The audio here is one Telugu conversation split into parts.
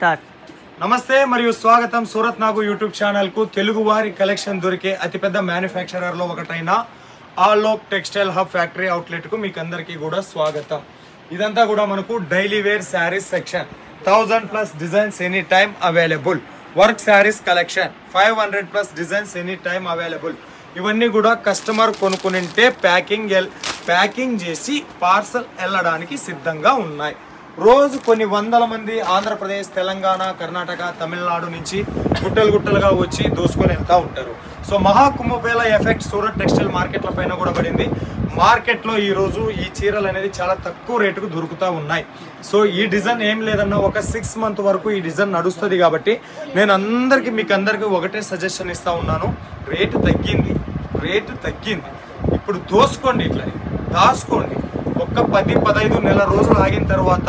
స్టార్ట్. నమస్తే మరియు స్వాగతం సూరత్ నాగు యూట్యూబ్ ఛానల్ కు. తెలుగు వారి కలెక్షన్ దొరికే అతిపెద్ద మ్యానుఫ్యాక్చరర్ లో ఒకటైన Alok textile hub factory outlet కు మీకు అందరికీ కూడా స్వాగతం. ఇదంతా కూడా మనకు daily wear saris section. 1000+ designs any time available. Work saris collection 500+ designs any time available. ఇవన్నీ కూడా కస్టమర్ కొనుక్కునింటే ప్యాకింగ్ చేసి పార్సల్ వెళ్ళడానికి సిద్ధంగా ఉన్నాయి. రోజు కొన్ని వందల మంది ఆంధ్రప్రదేశ్, తెలంగాణ, కర్ణాటక, తమిళనాడు నుంచి గుట్టలుగా వచ్చి దోసుకొని వెళ్తూ ఉంటారు. So Maha Kumbh Mela effect Surat textile మార్కెట్ల పైన కూడా పడింది. మార్కెట్లో ఈరోజు ఈ చీరలు అనేది చాలా తక్కువ రేటుకు దొరుకుతూ ఉన్నాయి. సో ఈ డిజైన్ ఏం లేదన్నా ఒక 6 మంత్ వరకు ఈ డిజైన్ నడుస్తుంది. కాబట్టి నేను మీకు అందరికీ ఒకటే సజెషన్ ఇస్తూ ఉన్నాను. రేటు తగ్గింది. ఇప్పుడు దోసుకోండి, ఇట్లా దాసుకోండి. ఒక్క 10-15 నెల రోజులు ఆగిన తర్వాత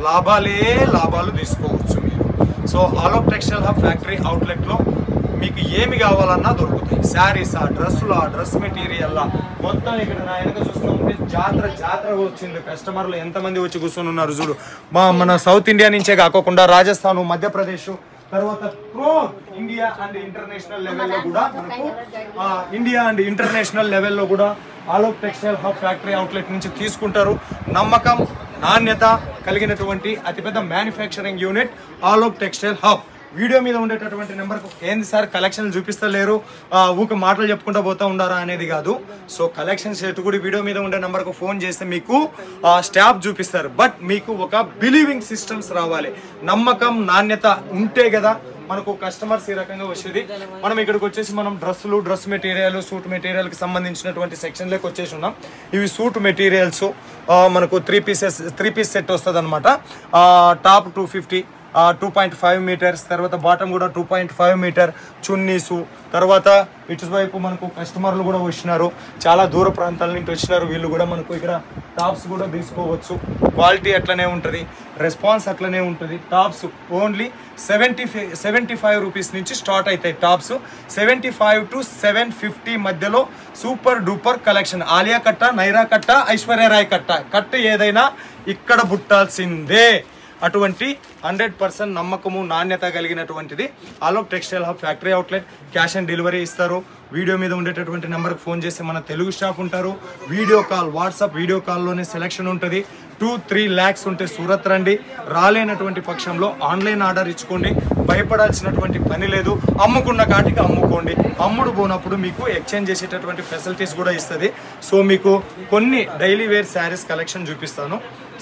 లాభాలు తీసుకోవచ్చు మీరు. So Alok textile hub factory అవుట్లెట్లో మీకు ఏమి కావాలన్నా దొరుకుతాయి. శారీసా, డ్రెస్ మెటీరియల్లా మొత్తం ఇక్కడ నా వెనక చూస్తుంటే జాతర వచ్చింది. కస్టమర్లు ఎంతమంది వచ్చి కూర్చొని ఉన్నారు చూడు. మన సౌత్ ఇండియా నుంచే కాకుండా రాజస్థాన్, మధ్యప్రదేశ్, తర్వాత ఇండియా అండ్ ఇంటర్నేషనల్ లెవెల్లో కూడా Alok textile hub factory outlet నుంచి తీసుకుంటారు. నమ్మకం, నాణ్యత కలిగినటువంటి అతిపెద్ద manufacturing unit Alok textile hub. Video మీద ఉండేటటువంటి నెంబర్కు ఏంది సార్ కలెక్షన్లు చూపిస్తలేరు, ఊక మాటలు చెప్పుకుంటూ పోతా ఉండారా అనేది కాదు. సో కలెక్షన్స్ కూడా వీడియో మీద ఉండే నెంబర్కు ఫోన్ చేస్తే మీకు స్టాఫ్ చూపిస్తారు. బట్ మీకు ఒక బిలీవింగ్ సిస్టమ్స్ రావాలి. నమ్మకం, నాణ్యత ఉంటే కదా మనకు కస్టమర్స్ ఈ రకంగా వచ్చేది. మనం ఇక్కడికి వచ్చేసి మనం డ్రెస్ మెటీరియల్, సూట్ మెటీరియల్కి సంబంధించినటువంటి సెక్షన్లోకి వచ్చేసి ఉన్నాం. ఇవి సూట్ మెటీరియల్స్ మనకు 3 పీస్ సెట్ వస్తుంది అనమాట. టాప్ 250, 2.5 మీటర్స్, తర్వాత బాటమ్ కూడా 2.5 మీటర్ చున్నీసు. తర్వాత ఇటువైపు మనకు కస్టమర్లు కూడా వచ్చినారు, చాలా దూర ప్రాంతాల నుంచి వచ్చినారు. వీళ్ళు కూడా మనకు ఇక్కడ టాప్స్ కూడా తీసుకోవచ్చు. క్వాలిటీ అట్లనే ఉంటుంది, రెస్పాన్స్ అట్లనే ఉంటుంది. టాప్స్ ఓన్లీ 75 రూపీస్ నుంచి స్టార్ట్ అవుతాయి. టాప్స్ 75 to 750 మధ్యలో సూపర్ డూపర్ కలెక్షన్. ఆలియా కట్ట, నైరా కట్ట, ఐశ్వర్య రాయ్ కట్ట ఏదైనా ఇక్కడ బుట్టాల్సిందే. అటువంటి 100% నమ్మకము, నాణ్యత కలిగినటువంటిది Alok textile hub factory outlet. Cash on delivery ఇస్తారు. వీడియో మీద ఉండేటటువంటి నెంబర్కి ఫోన్ చేసి మన తెలుగు స్టాఫ్ ఉంటారు. వాట్సాప్ వీడియో కాల్లోనే సెలెక్షన్ ఉంటుంది. 2-3 lakhs ఉంటే సూరత్ రండి. రాలేనటువంటి పక్షంలో ఆన్లైన్ ఆర్డర్ ఇచ్చుకోండి. భయపడాల్సినటువంటి పని లేదు. అమ్ముకున్న కాటికి అమ్ముకోండి. అమ్ముడు పోనప్పుడు మీకు ఎక్స్చేంజ్ చేసేటటువంటి ఫెసిలిటీస్ కూడా ఇస్తుంది. సో మీకు కొన్ని డైలీ వేర్ శారీస్ కలెక్షన్ చూపిస్తాను.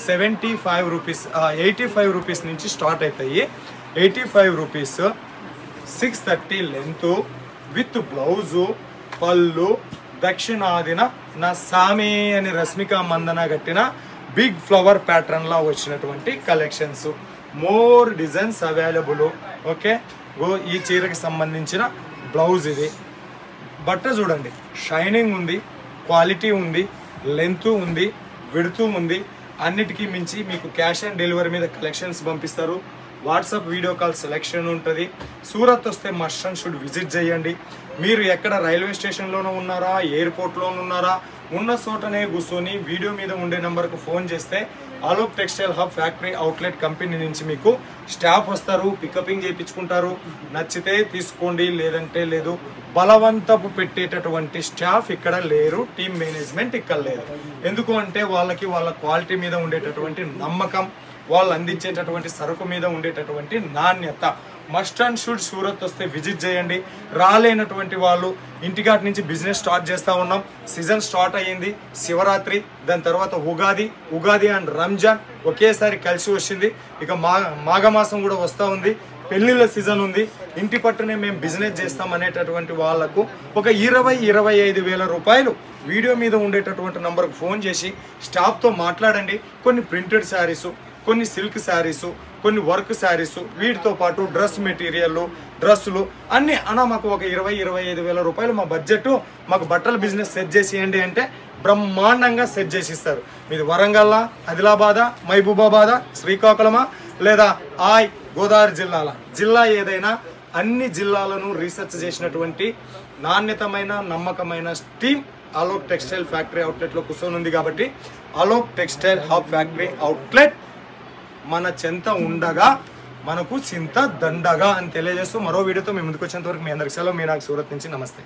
75 రూపీస్, 85 రూపీస్ నుంచి స్టార్ట్ అవుతాయి. 85 రూపీస్, 630 లెంత్ విత్ బ్లౌజు, పళ్ళు, దక్షిణాదిన నా సామి అని రష్మిక మందన కట్టిన బిగ్ ఫ్లవర్ ప్యాటర్న్ లా వచ్చినటువంటి collections. More designs available. Okay, ఈ చీరకి సంబంధించిన బ్లౌజ్ ఇది. బట్ట చూడండి, షైనింగ్ ఉంది, క్వాలిటీ ఉంది, లెంత్ ఉంది, విడుతూ ఉంది. అన్నిటికీ మించి మీకు క్యాష్ ఆన్ డెలివరీ మీద కలెక్షన్స్ పంపిస్తారు. వాట్సాప్ వీడియో కాల్ సెలెక్షన్ ఉంటుంది. సూరత్ వస్తే మస్ట్ అండ్ షుడ్ విజిట్ చేయండి. మీరు ఎక్కడ రైల్వే స్టేషన్లోనూ ఉన్నారా, ఎయిర్పోర్ట్లోనూ ఉన్నారా, ఉన్న చోటనే కూర్చొని వీడియో మీద ఉండే నెంబర్కు ఫోన్ చేస్తే Alok textile hub factory outlet company నుంచి మీకు స్టాఫ్ వస్తారు, పికపింగ్ చేయించుకుంటారు. నచ్చితే తీసుకోండి, లేదంటే లేదు. బలవంతపు పెట్టేటటువంటి స్టాఫ్ ఇక్కడ లేరు, టీమ్ మేనేజ్మెంట్ ఇక్కడ లేదు. ఎందుకు అంటే వాళ్ళ క్వాలిటీ మీద ఉండేటటువంటి నమ్మకం, వాళ్ళు అందించేటటువంటి సరుకు మీద ఉండేటటువంటి నాణ్యత. మస్ట్ అండ్ షుడ్ సూరత్ వస్తే విజిట్ చేయండి. రాలేనటువంటి వాళ్ళు ఇంటికాటి నుంచి బిజినెస్ స్టార్ట్ చేస్తూ ఉన్నాం. సీజన్ స్టార్ట్ అయ్యింది. శివరాత్రి, దాని తర్వాత ఉగాది అండ్ రంజాన్ ఒకేసారి కలిసి వచ్చింది. ఇక మాఘమాసం కూడా వస్తూ ఉంది. పెళ్లిళ్ళ సీజన్ ఉంది. ఇంటి పట్టునే మేము బిజినెస్ చేస్తాం అనేటటువంటి వాళ్లకు ఒక 20-25 వేల రూపాయలు వీడియో మీద ఉండేటటువంటి నంబర్కు ఫోన్ చేసి స్టాఫ్తో మాట్లాడండి. కొన్ని ప్రింటెడ్ శారీసు, కొన్ని సిల్క్ శారీసు, కొన్ని వర్క్ శారీసు, వీటితో పాటు డ్రెస్ మెటీరియల్, డ్రెస్సులు అన్నీ మాకు ఒక 20-25 వేల రూపాయలు మా బడ్జెట్, మాకు బట్టల బిజినెస్ సెట్ చేసేయండి అంటే బ్రహ్మాండంగా సెట్ చేసి ఇస్తారు. మీది వరంగల్, ఆదిలాబాద్, మహబూబాబాద్, శ్రీకాకుళమా, లేదా గోదావరి జిల్లా ఏదైనా అన్ని జిల్లాలను రీసెర్చ్ చేసినటువంటి నాణ్యతమైన, నమ్మకమైన టీమ్ ఆలోక్ టెక్స్టైల్ ఫ్యాక్టరీ అవుట్లెట్లో కూర్చొని ఉంది. కాబట్టి Alok textile hub factory outlet మన చెంత ఉండగా మనకు సింత దండగా అని తెలియజేస్తూ మరో వీడియోతో మీ ముందుకు వచ్చేంత వరకు మీ అందరికి సెలవు. మీ నాకు సూరత్ నుంచి నమస్తే.